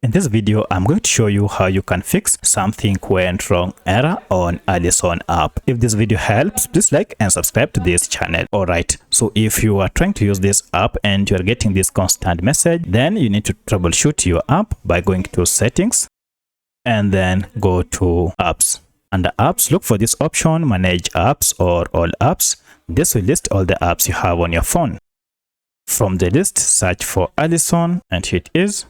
In this video, I'm going to show you how you can fix something went wrong error on Alison app. If this video helps, please like and subscribe to this channel. Alright, so if you are trying to use this app and you are getting this constant message, then you need to troubleshoot your app by going to settings and then go to apps. Under apps, look for this option, manage apps or all apps. This will list all the apps you have on your phone. From the list, search for Alison and here it is.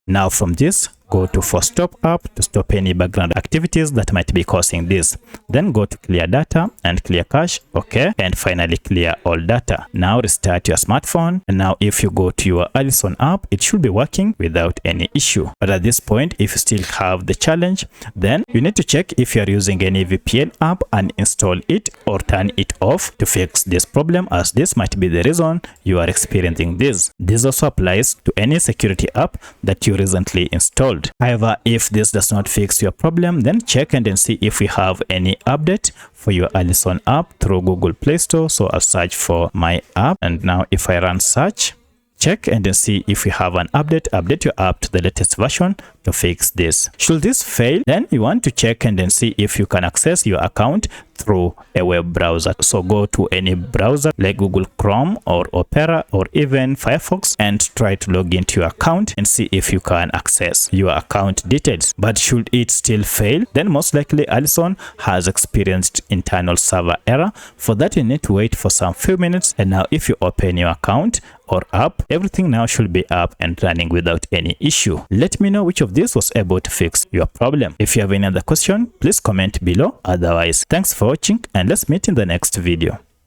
Now from this, go to for stop app to stop any background activities that might be causing this. Then go to clear data and clear cache. Okay. And finally clear all data. Now restart your smartphone. And now if you go to your Alison app, it should be working without any issue. But at this point, if you still have the challenge, then you need to check if you are using any VPN app and install it or turn it off to fix this problem, as this might be the reason you are experiencing this. This also applies to any security app that you recently installed. However, if this does not fix your problem, then check and then see if we have any update for your Alison app through Google Play Store. So I'll search for my app, and now if I run search, check and then see if we have an update your app to the latest version to fix this. Should this fail, then you want to check and then see if you can access your account through a web browser. So go to any browser like Google Chrome or Opera or even Firefox and try to log into your account and see if you can access your account details. But should it still fail, then most likely Alison has experienced internal server error. For that, you need to wait for some few minutes, and now if you open your account or app, everything now should be up and running without any issue. Let me know which of these was able to fix your problem. If you have any other question, please comment below. Otherwise, thanks for watching and let's meet in the next video.